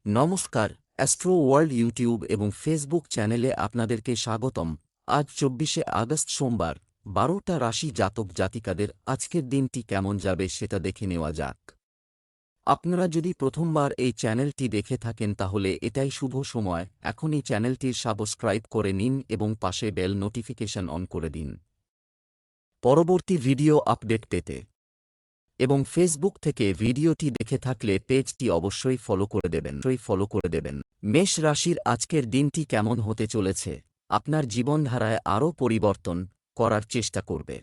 নমস্কার, astro world YouTube এবং Facebook চ্যানেলে আপনাদেরকে স্বাগতম। আজ ২৪শে আগস্ট সোমবার, ১২টা রাশি জাতক জাতিকাদের আজকের দিনটি কেমন যাবে সেটা দেখে নেওয়া যাক। আপনারা যদি প্রথমবার এই চ্যানেলটি দেখে থাকেন তাহলে এটাই শুভ সময়, এখনই চ্যানেলটির সাবস্ক্রাইব করে নিন এবং পাশে বেল নোটিফিকেশন অন করে দিন পরবর্তী ভিডিও আপডেট পেতে। এবং ফেসবুক থেকে ভিডিওটি দেখে থাকলে পেজটি অবশ্যই ফলো করে দেবেন। মেষ রাশির আজকের দিনটি কেমন হতে চলেছে, আপনার জীবনধারায় আরও পরিবর্তন করার চেষ্টা করবে।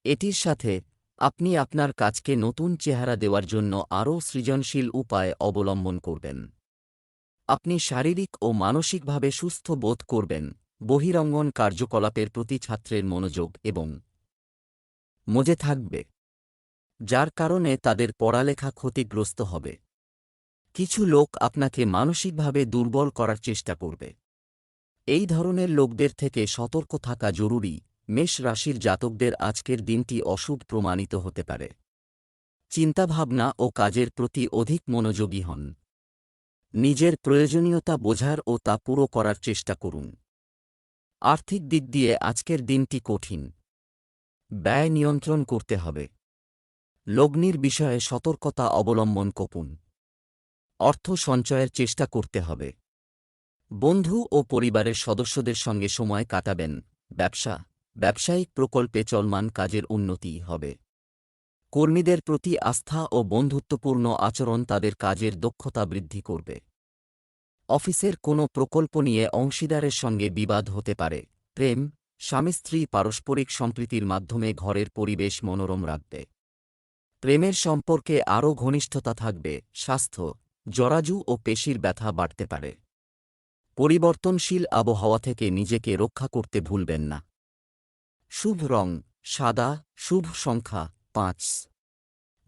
এটির সাথে আপনি আপনার কাজকে নতুন চেহারা দেওয়ার জন্য আরও সৃজনশীল উপায় অবলম্বন করবেন। আপনি শারীরিক ও মানসিকভাবে সুস্থ বোধ করবেন। বহিরঙ্গন কার্যকলাপের প্রতি ছাত্রের মনোযোগ এবং মজে থাকবে, যার কারণে তাদের পড়ালেখা ক্ষতিগ্রস্ত হবে। কিছু লোক আপনাকে মানসিকভাবে দুর্বল করার চেষ্টা করবে। এই ধরনের লোকদের থেকে সতর্ক থাকা জরুরি। মেষ রাশির জাতকদের আজকের দিনটি অশুভ প্রমাণিত হতে পারে। চিন্তাভাবনা ও কাজের প্রতি অধিক মনোযোগী হন। নিজের প্রয়োজনীয়তা বোঝার ও তা পুরো করার চেষ্টা করুন। আর্থিক দিক দিয়ে আজকের দিনটি কঠিন। ব্যয় নিয়ন্ত্রণ করতে হবে। লগ্নির বিষয়ে সতর্কতা অবলম্বন করুন। অর্থ সঞ্চয়ের চেষ্টা করতে হবে। বন্ধু ও পরিবারের সদস্যদের সঙ্গে সময় কাটাবেন। ব্যবসায়িক প্রকল্পে চলমান কাজের উন্নতি হবে। কর্মীদের প্রতি আস্থা ও বন্ধুত্বপূর্ণ আচরণ তাদের কাজের দক্ষতা বৃদ্ধি করবে। অফিসের কোনো প্রকল্প নিয়ে অংশীদারের সঙ্গে বিবাদ হতে পারে। প্রেম, স্বামী স্ত্রী পারস্পরিক সম্প্রীতির মাধ্যমে ঘরের পরিবেশ মনোরম রাখবে। প্রেমের সম্পর্কে আরও ঘনিষ্ঠতা থাকবে। স্বাস্থ্য, জরাজু ও পেশির ব্যথা বাড়তে পারে। পরিবর্তনশীল আবহাওয়া থেকে নিজেকে রক্ষা করতে ভুলবেন না। শুভ রং সাদা, শুভ সংখ্যা ৫।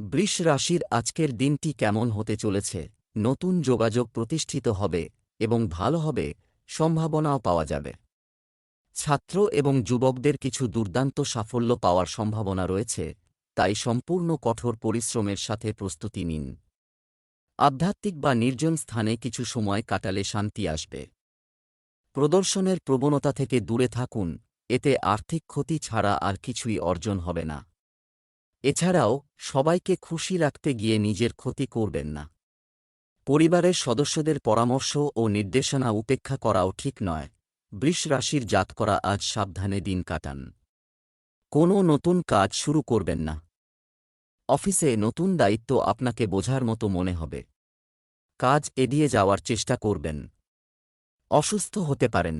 বৃষ রাশির আজকের দিনটি কেমন হতে চলেছে, নতুন যোগাযোগ প্রতিষ্ঠিত হবে এবং ভালো হবে, সম্ভাবনাও পাওয়া যাবে। ছাত্র এবং যুবকদের কিছু দুর্দান্ত সাফল্য পাওয়ার সম্ভাবনা রয়েছে, তাই সম্পূর্ণ কঠোর পরিশ্রমের সাথে প্রস্তুতি নিন। আধ্যাত্মিক বা নির্জন স্থানে কিছু সময় কাটালে শান্তি আসবে। প্রদর্শনের প্রবণতা থেকে দূরে থাকুন, এতে আর্থিক ক্ষতি ছাড়া আর কিছুই অর্জন হবে না। এছাড়াও সবাইকে খুশি রাখতে গিয়ে নিজের ক্ষতি করবেন না। পরিবারের সদস্যদের পরামর্শ ও নির্দেশনা উপেক্ষা করাও ঠিক নয়। বৃষ রাশির জাতকরা আজ সাবধানে দিন কাটান। কোনো নতুন কাজ শুরু করবেন না। অফিসে নতুন দায়িত্ব আপনাকে বোঝার মতো মনে হবে। কাজ এড়িয়ে যাওয়ার চেষ্টা করবেন। অসুস্থ হতে পারেন।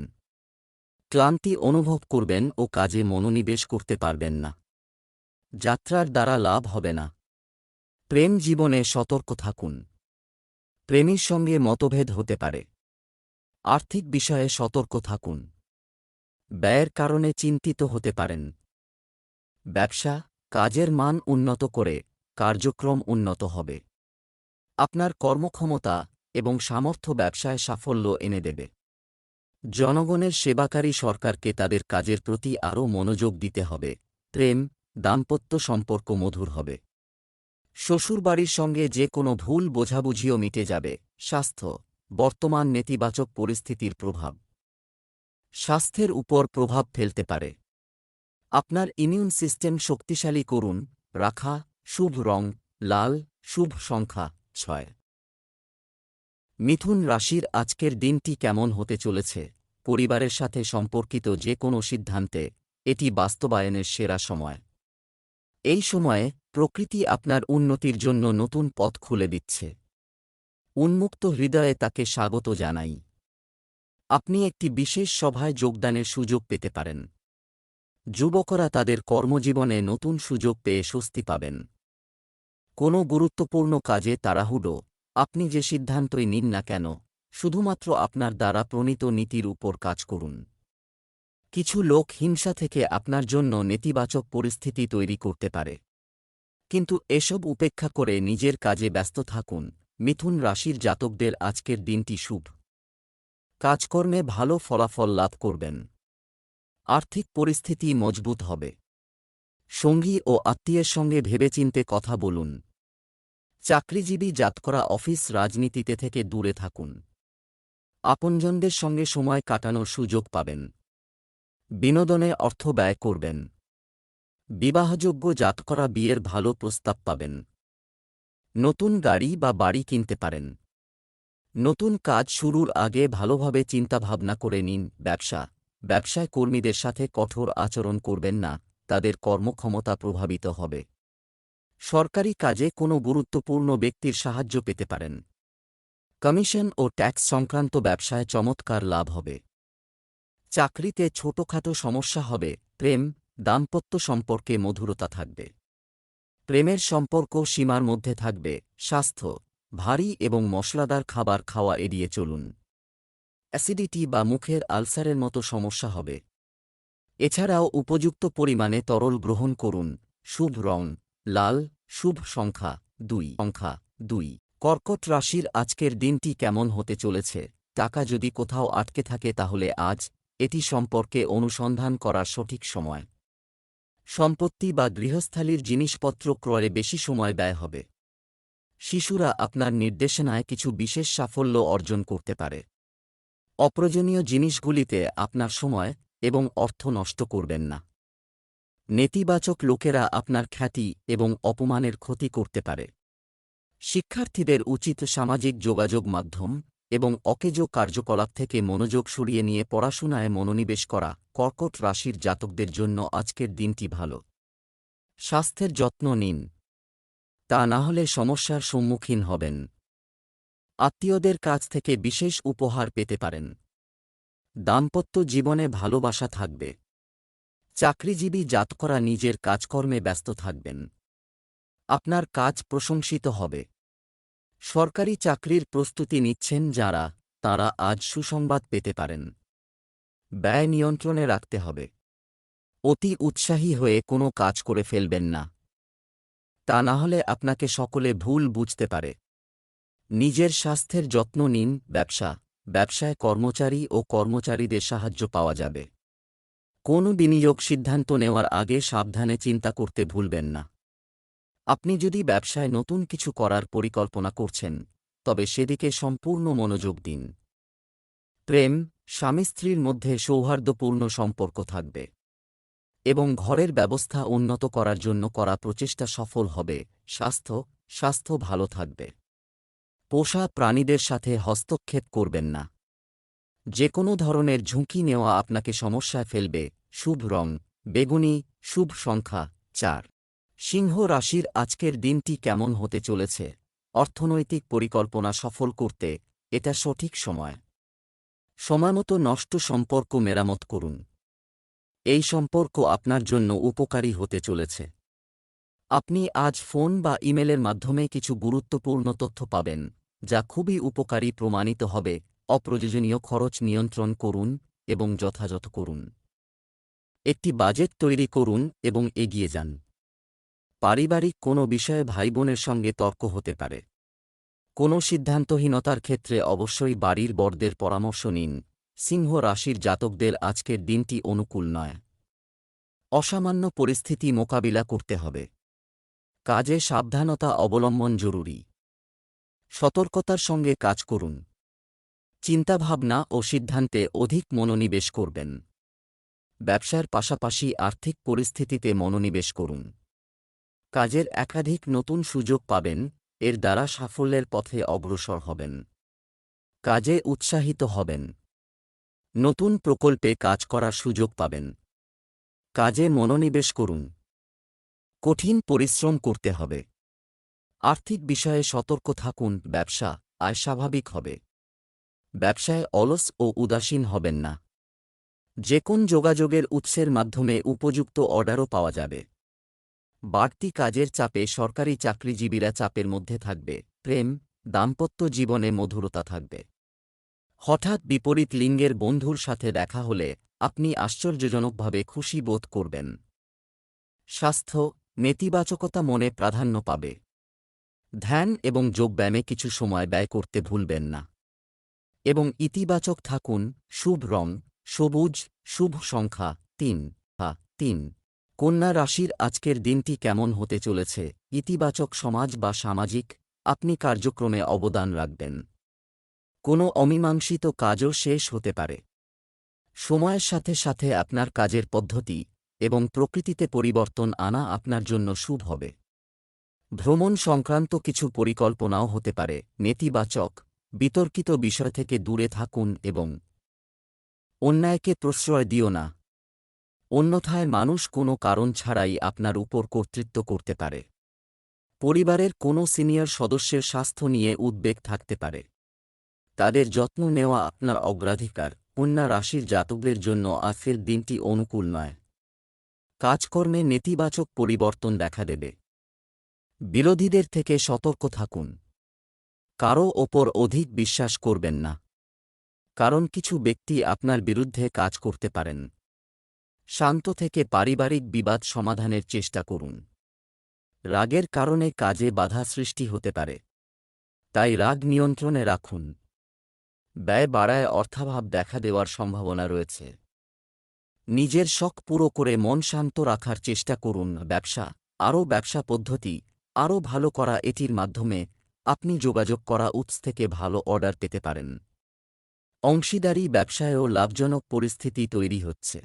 ক্লান্তি অনুভব করবেন ও কাজে মনোনিবেশ করতে পারবেন না। যাত্রার দ্বারা লাভ হবে না। প্রেম জীবনে সতর্ক থাকুন। প্রেমীর সঙ্গে মতভেদ হতে পারে। আর্থিক বিষয়ে সতর্ক থাকুন। ব্যয়ের কারণে চিন্তিত হতে পারেন। ব্যবসা, কাজের মান উন্নত করে কার্যক্রম উন্নত হবে। আপনার কর্মক্ষমতা এবং সামর্থ্য ব্যবসায় সাফল্য এনে দেবে। জনগণের সেবাকারী সরকারকে তাদের কাজের প্রতি আরও মনোযোগ দিতে হবে। প্রেম, দাম্পত্য সম্পর্ক মধুর হবে। শ্বশুরবাড়ির সঙ্গে যে কোনো ভুল বোঝাবুঝিও মিটে যাবে। স্বাস্থ্য, বর্তমান নেতিবাচক পরিস্থিতির প্রভাব স্বাস্থ্যের উপর প্রভাব ফেলতে পারে। আপনার ইমিউন সিস্টেম শক্তিশালী করুন। রাখা, শুভ রং লাল, শুভ সংখ্যা ৬। মিথুন রাশির আজকের দিনটি কেমন হতে চলেছে, পরিবারের সাথে সম্পর্কিত যে কোনো সিদ্ধান্তে এটি বাস্তবায়নের সেরা সময়। এই সময়ে প্রকৃতি আপনার উন্নতির জন্য নতুন পথ খুলে দিচ্ছে। উন্মুক্ত হৃদয়ে তাকে স্বাগত জানাই। আপনি একটি বিশেষ সভায় যোগদানের সুযোগ পেতে পারেন। যুবকরা তাদের কর্মজীবনে নতুন সুযোগ পেয়ে স্বস্তি পাবেন। কোনো গুরুত্বপূর্ণ কাজে তাড়াহুড়ো, আপনি যে সিদ্ধান্তই নিন না কেন, শুধুমাত্র আপনার দ্বারা প্রণীত নীতির উপর কাজ করুন। কিছু লোক হিংসা থেকে আপনার জন্য নেতিবাচক পরিস্থিতি তৈরি করতে পারে, কিন্তু এসব উপেক্ষা করে নিজের কাজে ব্যস্ত থাকুন। মিথুন রাশির জাতকদের আজকের দিনটি শুভ। কাজকর্মে ভালো ফলাফল লাভ করবেন। আর্থিক পরিস্থিতি মজবুত হবে। সঙ্গী ও আত্মীয়ের সঙ্গে ভেবেচিন্তে কথা বলুন। চাকরিজীবী জাতকরা অফিস রাজনীতিতে থেকে দূরে থাকুন। আপনজনদের সঙ্গে সময় কাটানোর সুযোগ পাবেন। বিনোদনে অর্থ ব্যয় করবেন। বিবাহযোগ্য জাতকরা বিয়ের ভালো প্রস্তাব পাবেন। নতুন গাড়ি বা বাড়ি কিনতে পারেন। নতুন কাজ শুরুর আগে ভালোভাবে চিন্তাভাবনা করে নিন। ব্যবসায় কর্মীদের সাথে কঠোর আচরণ করবেন না, তাদের কর্মক্ষমতা প্রভাবিত হবে। সরকারি কাজে কোনো গুরুত্বপূর্ণ ব্যক্তির সাহায্য পেতে পারেন। কমিশন ও ট্যাক্স সংক্রান্ত ব্যবসায় চমৎকার লাভ হবে। চাকরিতে ছোটখাটো সমস্যা হবে। দাম্পত্য সম্পর্কে মধুরতা থাকবে। প্রেমের সম্পর্ক সীমার মধ্যে থাকবে। স্বাস্থ্য, ভারী এবং মশলাদার খাবার খাওয়া এড়িয়ে চলুন। অ্যাসিডিটি বা মুখের আলসারের মতো সমস্যা হবে। এছাড়াও উপযুক্ত পরিমাণে তরল গ্রহণ করুন। শুভ রং লাল। শুভ সংখ্যা 2। কর্কট রাশির আজকের দিনটি কেমন হতে চলেছে? টাকা যদি কোথাও আটকে থাকে তাহলে আজ এটি সম্পর্কে অনুসন্ধান করার সঠিক সময়। সম্পত্তি বা গৃহস্থালির জিনিসপত্র ক্রয়ে বেশি সময় ব্যয় হবে। শিশুরা আপনার নির্দেশনায় কিছু বিশেষ সাফল্য অর্জন করতে পারে। অপ্রয়োজনীয় জিনিসগুলিতে আপনার সময় এবং অর্থ নষ্ট করবেন না। নেতিবাচক লোকেরা আপনার খ্যাতি এবং অপমানের ক্ষতি করতে পারে। শিক্ষার্থীদের উচিত সামাজিক যোগাযোগ মাধ্যম এবং অকেজো কার্যকলাপ থেকে মনোযোগ সরিয়ে নিয়ে পড়াশোনায় মনোনিবেশ করা। কর্কট রাশির জাতকদের জন্য আজকের দিনটি ভালো। স্বাস্থ্যের যত্ন নিন, তা না হলে সমস্যার সম্মুখীন হবেন। আত্মীয়দের কাছ থেকে বিশেষ উপহার পেতে পারেন। দাম্পত্য জীবনে ভালোবাসা থাকবে। চাকরিজীবী জাতকরা নিজের কাজকর্মে ব্যস্ত থাকবেন। আপনার কাজ প্রশংসিত হবে। সরকারি চাকরির প্রস্তুতি নিচ্ছেন যাঁরা, তাঁরা আজ সুসংবাদ পেতে পারেন। ব্যয় নিয়ন্ত্রণে রাখতে হবে। অতি উৎসাহী হয়ে কোনো কাজ করে ফেলবেন না, তা না হলে আপনাকে সকলে ভুল বুঝতে পারে। নিজের স্বাস্থ্যের যত্ন নিন। ব্যবসায় কর্মচারী ও কর্মচারীদের সাহায্য পাওয়া যাবে। কোনো বিনিয়োগ সিদ্ধান্ত নেওয়ার আগে সাবধানে চিন্তা করতে ভুলবেন না। আপনি যদি ব্যবসায় নতুন কিছু করার পরিকল্পনা করছেন, তবে সেদিকে সম্পূর্ণ মনোযোগ দিন। স্বামী স্ত্রীর মধ্যে সৌহার্দ্যপূর্ণ সম্পর্ক থাকবে এবং ঘরের ব্যবস্থা উন্নত করার জন্য করা প্রচেষ্টা সফল হবে। স্বাস্থ্য ভালো থাকবে। পোষা প্রাণীদের সাথে হস্তক্ষেপ করবেন না। যে কোনো ধরনের ঝুঁকি নেওয়া আপনাকে সমস্যায় ফেলবে। শুভ রং বেগুনি। শুভ সংখ্যা 4। সিংহ রাশির আজকের দিনটি কেমন হতে চলেছে? অর্থনৈতিক পরিকল্পনা সফল করতে এটা সঠিক সময়। সময়মতো নষ্ট সম্পর্ক মেরামত করুন। এই সম্পর্ক আপনার জন্য উপকারী হতে চলেছে। আপনি আজ ফোন বা ইমেলের মাধ্যমে কিছু গুরুত্বপূর্ণ তথ্য পাবেন, যা খুবই উপকারী প্রমাণিত হবে। অপ্রয়োজনীয় খরচ নিয়ন্ত্রণ করুন এবং যথাযথ করুন। একটি বাজেট তৈরি করুন এবং এগিয়ে যান। পারিবারিক কোনো বিষয়ে ভাইবোনের সঙ্গে তর্ক হতে পারে। কোনো সিদ্ধান্তহীনতার ক্ষেত্রে অবশ্যই বাড়ির বড়দের পরামর্শ নিন। সিংহ রাশির জাতকদের আজকের দিনটি অনুকূল নয়। অসামান্য পরিস্থিতি মোকাবিলা করতে হবে। কাজে সাবধানতা অবলম্বন জরুরি। সতর্কতার সঙ্গে কাজ করুন। চিন্তাভাবনা ও সিদ্ধান্তে অধিক মনোনিবেশ করবেন। ব্যবসার পাশাপাশি আর্থিক পরিস্থিতিতে মনোনিবেশ করুন। কাজের একাধিক নতুন সুযোগ পাবেন, এর দ্বারা সাফল্যের পথে অগ্রসর হবেন। কাজে উৎসাহিত হবেন। নতুন প্রকল্পে কাজ করার সুযোগ পাবেন। কাজে মনোনিবেশ করুন। কঠিন পরিশ্রম করতে হবে। আর্থিক বিষয়ে সতর্ক থাকুন। আয় স্বাভাবিক হবে। ব্যবসায় অলস ও উদাসীন হবেন না। যে কোন যোগাযোগের উৎসের মাধ্যমে উপযুক্ত অর্ডারও পাওয়া যাবে। বাড়তি কাজের চাপে সরকারি চাকরিজীবীরা চাপের মধ্যে থাকবে। দাম্পত্য জীবনে মধুরতা থাকবে। হঠাৎ বিপরীত লিঙ্গের বন্ধুর সাথে দেখা হলে আপনি আশ্চর্যজনকভাবে খুশি বোধ করবেন। স্বাস্থ্য, নেতিবাচকতা মনে প্রাধান্য পাবে। ধ্যান এবং যোগব্যায়ামে কিছু সময় ব্যয় করতে ভুলবেন না এবং ইতিবাচক থাকুন। শুভ রং সবুজ। শুভ সংখ্যা 3। কন্যা রাশির আজকের দিনটি কেমন হতে চলেছে? ইতিবাচক সমাজ বা সামাজিক আপনি কার্যক্রমে অবদান রাখবেন। কোনো অমীমাংসিত কাজও শেষ হতে পারে। সময়ের সাথে সাথে আপনার কাজের পদ্ধতি এবং প্রকৃতিতে পরিবর্তন আনা আপনার জন্য শুভ হবে। ভ্রমণ সংক্রান্ত কিছু পরিকল্পনাও হতে পারে। নেতিবাচক, বিতর্কিত বিষয় থেকে দূরে থাকুন এবং অন্যায়কে প্রশ্রয় দিও না। অন্যথায় মানুষ কোনো কারণ ছাড়াই আপনার উপর কর্তৃত্ব করতে পারে। পরিবারের কোনো সিনিয়র সদস্যের স্বাস্থ্য নিয়ে উদ্বেগ থাকতে পারে। তাদের যত্ন নেওয়া আপনার অগ্রাধিকার। কন্যা রাশির জাতকদের জন্য আজকের দিনটি অনুকূল নয়। কাজকর্মে নেতিবাচক পরিবর্তন দেখা দেবে। বিরোধীদের থেকে সতর্ক থাকুন। কারও ওপর অধিক বিশ্বাস করবেন না, কারণ কিছু ব্যক্তি আপনার বিরুদ্ধে কাজ করতে পারেন। শান্ত থেকে পারিবারিক বিবাদ সমাধানের চেষ্টা করুন। রাগের কারণে কাজে বাধা সৃষ্টি হতে পারে, তাই রাগ নিয়ন্ত্রণে রাখুন। ব্যয় বাড়ায় অর্থাভাব দেখা দেওয়ার সম্ভাবনা রয়েছে। নিজের শখ পুরো করে মন শান্ত রাখার চেষ্টা করুন। ব্যবসা পদ্ধতি আরও ভালো করা, এটির মাধ্যমে আপনি যোগাযোগ করা উৎস থেকে ভালো অর্ডার পেতে পারেন। অংশীদারি ব্যবসায়ও লাভজনক পরিস্থিতি তৈরি হচ্ছে।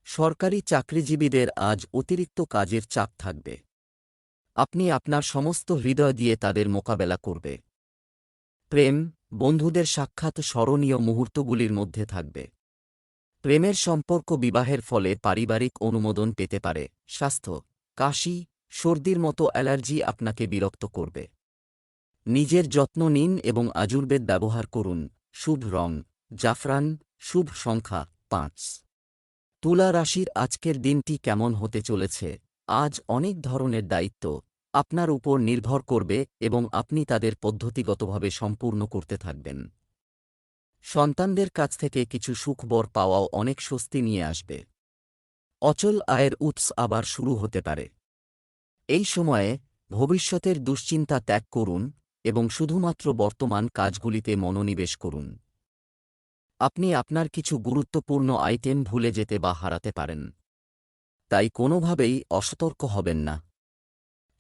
সরকারি চাকরিজীবীদের আজ অতিরিক্ত কাজের চাপ থাকবে। আপনি আপনার সমস্ত হৃদয় দিয়ে তাদের মোকাবেলা করবে। প্রেম, বন্ধুদের সাক্ষাৎ স্মরণীয় মুহূর্তগুলির মধ্যে থাকবে। প্রেমের সম্পর্ক বিবাহের ফলে পারিবারিক অনুমোদন পেতে পারে। স্বাস্থ্য, কাশি, সর্দির মতো অ্যালার্জি আপনাকে বিরক্ত করবে। নিজের যত্ন নিন এবং আজুর্বেদ ব্যবহার করুন। শুভ রং জাফরান, শুভ সংখ্যা 5। তুলা রাশির আজকের দিনটি কেমন হতে চলেছে? আজ অনেক ধরনের দায়িত্ব আপনার উপর নির্ভর করবে এবং আপনি তাদের পদ্ধতিগতভাবে সম্পূর্ণ করতে থাকবেন। সন্তানদের কাছ থেকে কিছু সুখবর পাওয়াও অনেক স্বস্তি নিয়ে আসবে। অচল আয়ের উৎস আবার শুরু হতে পারে। এই সময়ে ভবিষ্যতের দুশ্চিন্তা ত্যাগ করুন এবং শুধুমাত্র বর্তমান কাজগুলিতে মনোনিবেশ করুন। আপনি আপনার কিছু গুরুত্বপূর্ণ আইটেম ভুলে যেতে বা হারাতে পারেন, তাই কোনোভাবেই অসতর্ক হবেন না।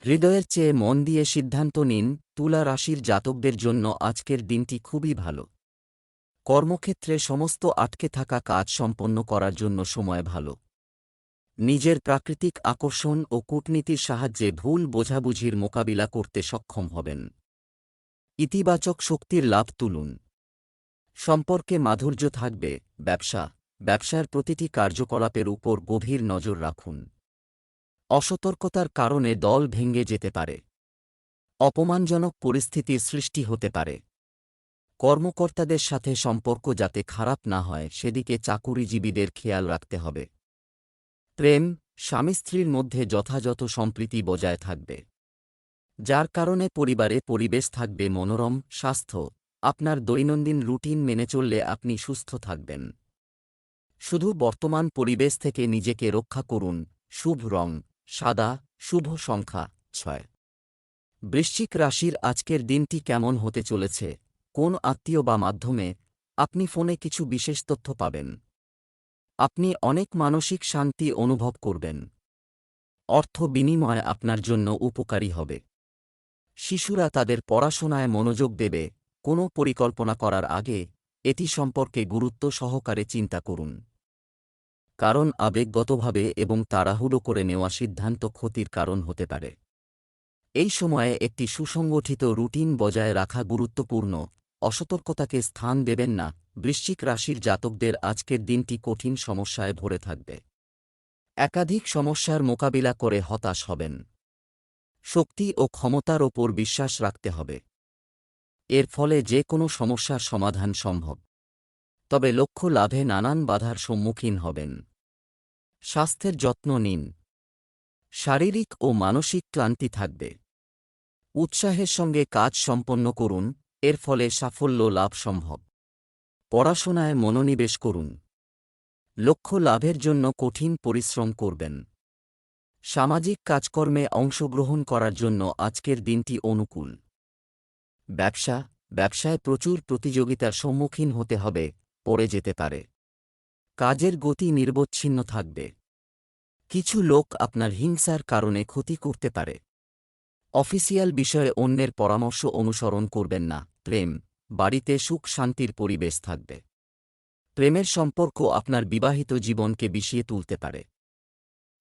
হৃদয়ের চেয়ে মন দিয়ে সিদ্ধান্ত নিন। তুলা রাশির জাতকদের জন্য আজকের দিনটি খুবই ভালো। কর্মক্ষেত্রে সমস্ত আটকে থাকা কাজ সম্পন্ন করার জন্য সময় ভালো। নিজের প্রাকৃতিক আকর্ষণ ও কূটনীতির সাহায্যে ভুল বোঝাবুঝির মোকাবিলা করতে সক্ষম হবেন। ইতিবাচক শক্তির লাভ তুলুন। সম্পর্কে মাধুর্য থাকবে। ব্যবসার প্রতিটি কার্যকলাপের উপর গভীর নজর রাখুন। অসতর্কতার কারণে দল ভেঙে যেতে পারে। অপমানজনক পরিস্থিতির সৃষ্টি হতে পারে। কর্মকর্তাদের সাথে সম্পর্ক যাতে খারাপ না হয় সেদিকে চাকুরিজীবীদের খেয়াল রাখতে হবে। প্রেম, স্বামী স্ত্রীর মধ্যে যথাযথ সম্প্রীতি বজায় থাকবে, যার কারণে পরিবারে পরিবেশ থাকবে মনোরম। স্বাস্থ্য, আপনার দৈনন্দিন রুটিন মেনে চললে আপনি সুস্থ থাকবেন। শুধু বর্তমান পরিবেশ থেকে নিজেকে রক্ষা করুন। শুভ রং সাদা, শুভ সংখ্যা 6। বৃশ্চিক রাশির আজকের দিনটি কেমন হতে চলেছে? কোন আত্মীয় বা মাধ্যমে আপনি ফোনে কিছু বিশেষ তথ্য পাবেন। আপনি অনেক মানসিক শান্তি অনুভব করবেন। অর্থ বিনিময় আপনার জন্য উপকারী হবে। শিশুরা তাদের পড়াশোনায় মনোযোগ দেবে। কোনো পরিকল্পনা করার আগে এটি সম্পর্কে গুরুত্ব সহকারে চিন্তা করুন, কারণ আবেগগতভাবে এবং তাড়াহুড়ো করে নেওয়া সিদ্ধান্ত ক্ষতির কারণ হতে পারে। এই সময়ে একটি সুসংগঠিত রুটিন বজায় রাখা গুরুত্বপূর্ণ। অসতর্কতাকে স্থান দেবেন না। বৃশ্চিক রাশির জাতকদের আজকের দিনটি কঠিন সমস্যায় ভরে থাকবে। একাধিক সমস্যার মোকাবিলা করে হতাশ হবেন। শক্তি ও ক্ষমতার ওপর বিশ্বাস রাখতে হবে। এর ফলে যে কোনো সমস্যার সমাধান সম্ভব, তবে লক্ষ্য লাভে নানান বাধার সম্মুখীন হবেন। স্বাস্থ্যের যত্ন নিন। শারীরিক ও মানসিক ক্লান্তি থাকবে। উৎসাহের সঙ্গে কাজ সম্পন্ন করুন, এর ফলে সাফল্য লাভ সম্ভব। পড়াশোনায় মনোনিবেশ করুন। লক্ষ্য লাভের জন্য কঠিন পরিশ্রম করবেন। সামাজিক কাজকর্মে অংশগ্রহণ করার জন্য আজকের দিনটি অনুকূল। ব্যবসায় প্রচুর প্রতিযোগিতার সম্মুখীন হতে হবে, পড়ে যেতে পারে। কাজের গতি নিরবচ্ছিন্ন থাকবে। কিছু লোক আপনার হিংসার কারণে ক্ষতি করতে পারে। অফিসিয়াল বিষয়ে অন্যের পরামর্শ অনুসরণ করবেন না। প্রেম, বাড়িতে সুখ শান্তির পরিবেশ থাকবে। প্রেমের সম্পর্ক আপনার বিবাহিত জীবনকে বিষিয়ে তুলতে পারে,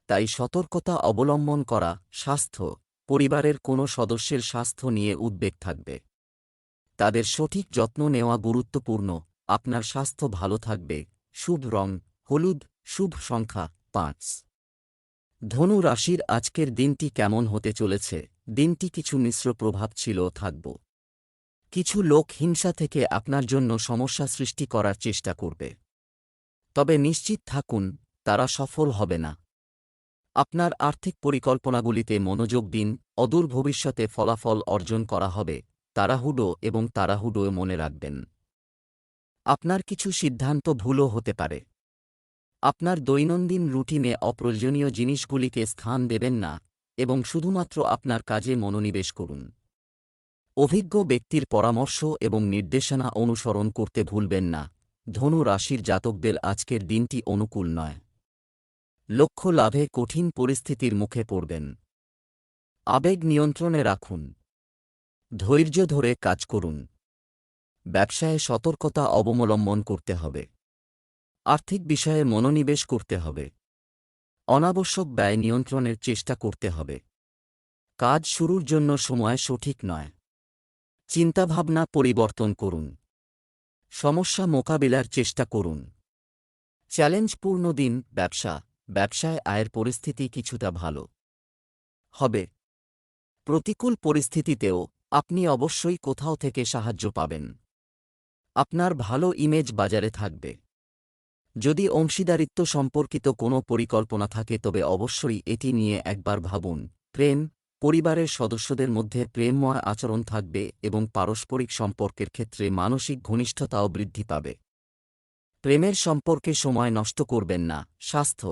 তাই সতর্কতা অবলম্বন করা। স্বাস্থ্য, পরিবারের কোনো সদস্যের স্বাস্থ্য নিয়ে উদ্বেগ থাকবে, তাদের সঠিক যত্ন নেওয়া গুরুত্বপূর্ণ। আপনার স্বাস্থ্য ভালো থাকবে। শুভ রং হলুদ, শুভ সংখ্যা 5। ধনু রাশির আজকের দিনটি কেমন হতে চলেছে? দিনটি কিছু মিশ্র প্রভাব ছিল থাকব। কিছু লোক হিংসা থেকে আপনার জন্য সমস্যা সৃষ্টি করার চেষ্টা করবে, তবে নিশ্চিত থাকুন তারা সফল হবে না। আপনার আর্থিক পরিকল্পনাগুলিতে মনোযোগ দিন, অদূর ভবিষ্যতে ফলাফল অর্জন করা হবে। তাড়াহুড়ো মনে রাখবেন। আপনার কিছু সিদ্ধান্ত ভুলও হতে পারে। আপনার দৈনন্দিন রুটিনে অপ্রয়োজনীয় জিনিসগুলিকে স্থান দেবেন না এবং শুধুমাত্র আপনার কাজে মনোনিবেশ করুন। অভিজ্ঞ ব্যক্তির পরামর্শ এবং নির্দেশনা অনুসরণ করতে ভুলবেন না। ধনু রাশির জাতকদের আজকের দিনটি অনুকূল নয়। লক্ষ্য লাভে কঠিন পরিস্থিতির মুখে পড়বেন। আবেগ নিয়ন্ত্রণে রাখুন। ধৈর্য ধরে কাজ করুন। ব্যবসায়ে সতর্কতা অবলম্বন করতে হবে। আর্থিক বিষয়ে মনোনিবেশ করতে হবে। অনাবশ্যক ব্যয় নিয়ন্ত্রণের চেষ্টা করতে হবে। কাজ শুরুর জন্য সময় সঠিক নয়। চিন্তাভাবনা পরিবর্তন করুন। সমস্যা মোকাবিলার চেষ্টা করুন। চ্যালেঞ্জপূর্ণ দিন। ব্যবসায় আয়ের পরিস্থিতি কিছুটা ভালো হবে। প্রতিকূল পরিস্থিতিতেও আপনি অবশ্যই কোথাও থেকে সাহায্য পাবেন। আপনার ভালো ইমেজ বাজারে থাকবে। যদি অংশীদারিত্ব সম্পর্কিত কোনো পরিকল্পনা থাকে তবে অবশ্যই এটি নিয়ে একবার ভাবুন। প্রেম, পরিবারের সদস্যদের মধ্যে প্রেমময় আচরণ থাকবে এবং পারস্পরিক সম্পর্কের ক্ষেত্রে মানসিক ঘনিষ্ঠতাও বৃদ্ধি পাবে। প্রেমের সম্পর্কে সময় নষ্ট করবেন না। স্বাস্থ্য,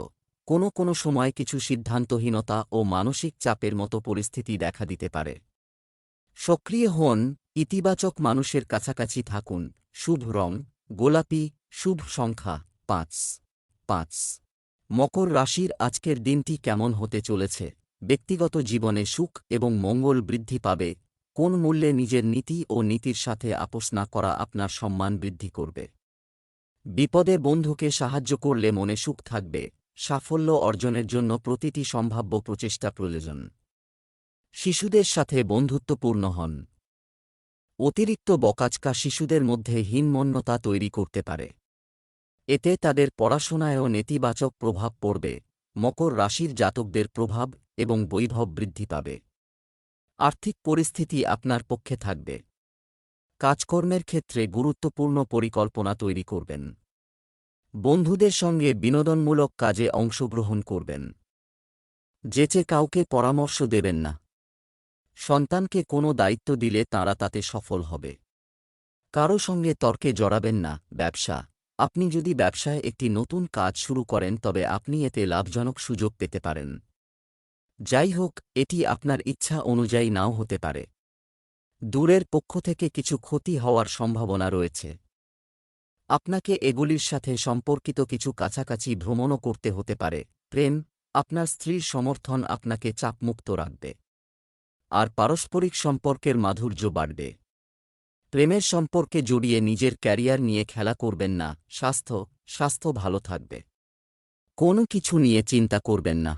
কোনো সময় কিছু সিদ্ধান্তহীনতা ও মানসিক চাপের মতো পরিস্থিতি দেখা দিতে পারে। সক্রিয় হন, ইতিবাচক মানুষের কাছাকাছি থাকুন। শুভ রং গোলাপি, শুভ সংখ্যা 5। মকর রাশির আজকের দিনটি কেমন হতে চলেছে? ব্যক্তিগত জীবনে সুখ এবং মঙ্গল বৃদ্ধি পাবে। কোন মূল্যে নিজের নীতি ও নীতির সাথে আপোস না করা আপনার সম্মান বৃদ্ধি করবে। বিপদে বন্ধুকে সাহায্য করলে মনে সুখ থাকবে। সাফল্য অর্জনের জন্য প্রতিটি সম্ভাব্য প্রচেষ্টা প্রয়োজন। শিশুদের সাথে বন্ধুত্বপূর্ণ হন। অতিরিক্ত বকাঝকা শিশুদের মধ্যে হীনমন্যতা তৈরি করতে পারে। এতে তাদের পড়াশোনায়ও নেতিবাচক প্রভাব পড়বে। মকর রাশির জাতকদের প্রভাব এবং বৈভব বৃদ্ধি পাবে। আর্থিক পরিস্থিতি আপনার পক্ষে থাকবে। কাজকর্মের ক্ষেত্রে গুরুত্বপূর্ণ পরিকল্পনা তৈরি করবেন। বন্ধুদের সঙ্গে বিনোদনমূলক কাজে অংশগ্রহণ করবেন। যেচে কাউকে পরামর্শ দেবেন না। সন্তানকে কোনো দায়িত্ব দিলে তারা তাতে সফল হবে। কারো সঙ্গে তর্কে জড়াবেন না। ব্যবসা, আপনি যদি ব্যবসায় একটি নতুন কাজ শুরু করেন তবে আপনি এতে লাভজনক সুযোগ পেতে পারেন। যাই হোক, এটি আপনার ইচ্ছা অনুযায়ী নাও হতে পারে। দূরের পক্ষ থেকে কিছু ক্ষতি হওয়ার সম্ভাবনা রয়েছে। আপনাকে এগুলির সাথে সম্পর্কিত কিছু কাছাকাছি ভ্রমণও করতে হতে পারে। প্রেম, আপনার স্ত্রীর সমর্থন আপনাকে চাপমুক্ত রাখবে আর পারস্পরিক সম্পর্কের মাধুর্য বাড়বে। প্রেমের সম্পর্কে জড়িয়ে নিজের ক্যারিয়ার নিয়ে খেলা করবেন না। স্বাস্থ্য ভালো থাকবে। কোনো কিছু নিয়ে চিন্তা করবেন না,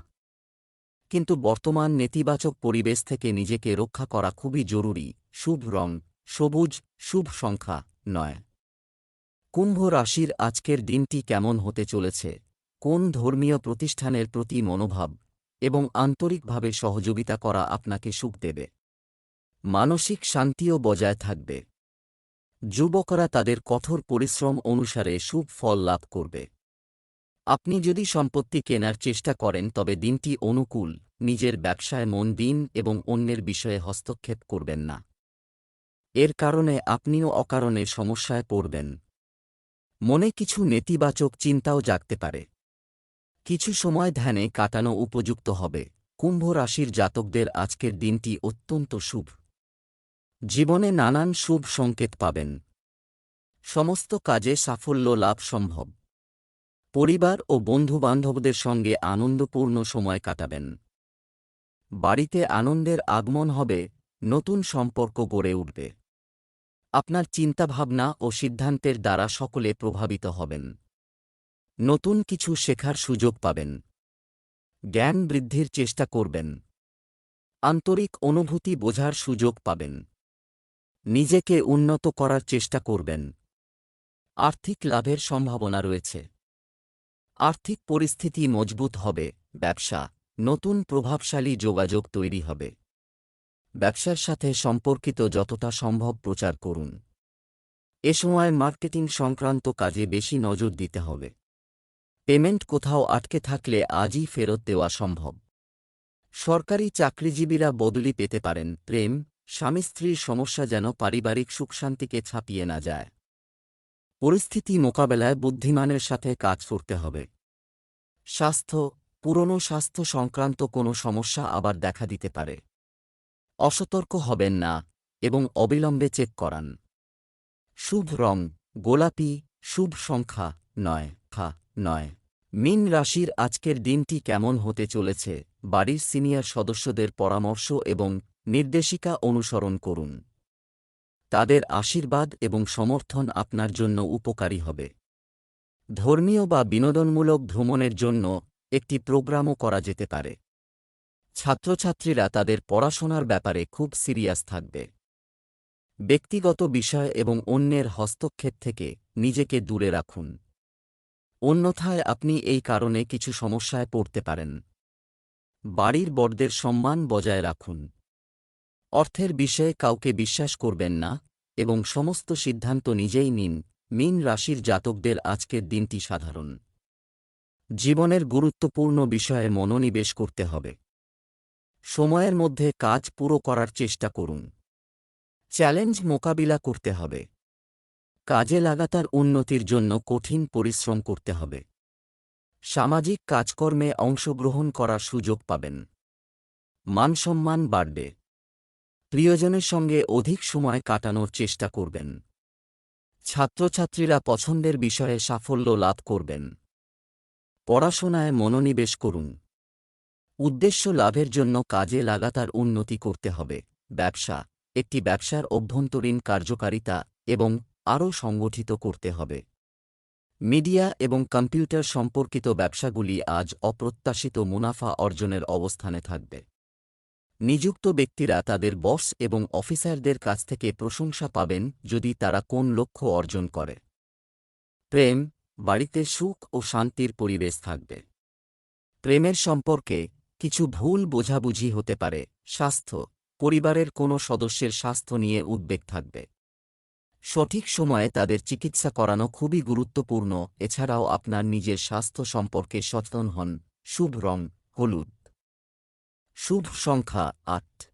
কিন্তু বর্তমান নেতিবাচক পরিবেশ থেকে নিজেকে রক্ষা করা খুবই জরুরি। শুভ রং সবুজ, শুভ সংখ্যা 9। কুম্ভ রাশির আজকের দিনটি কেমন হতে চলেছে? কোন ধর্মীয় প্রতিষ্ঠানের প্রতি মনোভাব এবং আন্তরিকভাবে সহযোগিতা করা আপনাকে সুখ দেবে? মানসিক শান্তিও বজায় থাকবে। যুবকরা তাদের কঠোর পরিশ্রম অনুসারে শুভ ফল লাভ করবে। আপনি যদি সম্পত্তি কেনার চেষ্টা করেন তবে দিনটি অনুকূল। নিজের ব্যবসায় মন দিন এবং অন্যের বিষয়ে হস্তক্ষেপ করবেন না। এর কারণে আপনিও অকারণে সমস্যায় পড়বেন। মনে কিছু নেতিবাচক চিন্তাও জাগতে পারে। কিছু সময় ধ্যানে কাটানো উপযুক্ত হবে। কুম্ভ রাশির জাতকদের আজকের দিনটি অত্যন্ত শুভ। জীবনে নানান শুভ সংকেত পাবেন। সমস্ত কাজে সাফল্য লাভ সম্ভব। পরিবার ও বন্ধুবান্ধবদের সঙ্গে আনন্দপূর্ণ সময় কাটাবেন। বাড়িতে আনন্দের আগমন হবে, নতুন সম্পর্ক গড়ে উঠবে। আপনার চিন্তাভাবনা ও সিদ্ধান্তের দ্বারা সকলে প্রভাবিত হবেন। নতুন কিছু শেখার সুযোগ পাবেন। জ্ঞান বৃদ্ধির চেষ্টা করবেন। আন্তরিক অনুভূতি বোঝার সুযোগ পাবেন। নিজেকে উন্নত করার চেষ্টা করবেন। আর্থিক লাভের সম্ভাবনা রয়েছে। আর্থিক পরিস্থিতি মজবুত হবে। ব্যবসা, নতুন প্রভাবশালী যোগাযোগ তৈরি হবে। ব্যবসার সাথে সম্পর্কিত যতটা সম্ভব প্রচার করুন। এ সময় মার্কেটিং সংক্রান্ত কাজে বেশি নজর দিতে হবে। পেমেন্ট কোথাও আটকে থাকলে আজই ফেরত দেওয়া সম্ভব। সরকারি চাকরিজীবীরা বদলি পেতে পারেন। প্রেম, স্বামী স্ত্রীর সমস্যা যেন পারিবারিক সুখশান্তিকে ছাপিয়ে না যায়। পরিস্থিতি মোকাবেলায় বুদ্ধিমানের সাথে কাজ করতে হবে। স্বাস্থ্য, পুরনো স্বাস্থ্য সংক্রান্ত কোনো সমস্যা আবার দেখা দিতে পারে। অসতর্ক হবেন না এবং অবিলম্বে চেক করান। শুভ রং গোলাপি, শুভ সংখ্যা 9। মীন রাশির আজকের দিনটি কেমন হতে চলেছে? বাড়ির সিনিয়র সদস্যদের পরামর্শ এবং নির্দেশিকা অনুসরণ করুন। তাদের আশীর্বাদ এবং সমর্থন আপনার জন্য উপকারী হবে। ধর্মীয় বা বিনোদনমূলক ভ্রমণের জন্য একটি প্রোগ্রামও করা যেতে পারে। ছাত্রছাত্রীরা তাদের পড়াশোনার ব্যাপারে খুব সিরিয়াস থাকবে। ব্যক্তিগত বিষয় এবং অন্যের হস্তক্ষেপ থেকে নিজেকে দূরে রাখুন। অন্যথায় আপনি এই কারণে কিছু সমস্যায় পড়তে পারেন। বাড়ির বড়দের সম্মান বজায় রাখুন। অর্থের বিষয়ে কাউকে বিশ্বাস করবেন না এবং সমস্ত সিদ্ধান্ত নিজেই নিন। মীন রাশির জাতকদের আজকের দিনটি সাধারণ। জীবনের গুরুত্বপূর্ণ বিষয়ে মনোনিবেশ করতে হবে। সময়ের মধ্যে কাজ পুরো করার চেষ্টা করুন। চ্যালেঞ্জ মোকাবিলা করতে হবে। কাজে লাগাতার উন্নতির জন্য কঠিন পরিশ্রম করতে হবে। সামাজিক কাজকর্মে অংশগ্রহণ করার সুযোগ পাবেন। মানসম্মান বাড়বে। প্রিয়জনের সঙ্গে অধিক সময় কাটানোর চেষ্টা করবেন। ছাত্রছাত্রীরা পছন্দের বিষয়ে সাফল্য লাভ করবেন। পড়াশোনায় মনোনিবেশ করুন। উদ্দেশ্য লাভের জন্য কাজে লাগাতার উন্নতি করতে হবে। ব্যবসা, একটি ব্যবসার অভ্যন্তরীণ কার্যকারিতা এবং আরও সংগঠিত করতে হবে। মিডিয়া এবং কম্পিউটার সম্পর্কিত ব্যবসাগুলি আজ অপ্রত্যাশিত মুনাফা অর্জনের অবস্থানে থাকবে। নিযুক্ত ব্যক্তিরা তাদের বস এবং অফিসারদের কাছ থেকে প্রশংসা পাবেন যদি তারা কোন লক্ষ্য অর্জন করে। প্রেম, বাড়িতে সুখ ও শান্তির পরিবেশ থাকবে। প্রেমের সম্পর্কে কিছু ভুল বোঝাবুঝি হতে পারে। স্বাস্থ্য, পরিবারের কোনো সদস্যের স্বাস্থ্য নিয়ে উদ্বেগ থাকবে। সঠিক সময়ে তাদের চিকিৎসা করানো খুবই গুরুত্বপূর্ণ। এছাড়াও আপনার নিজের স্বাস্থ্য সম্পর্কে সচেতন হন। শুভ রং হলুদ। শুভ সংখ্যা 8।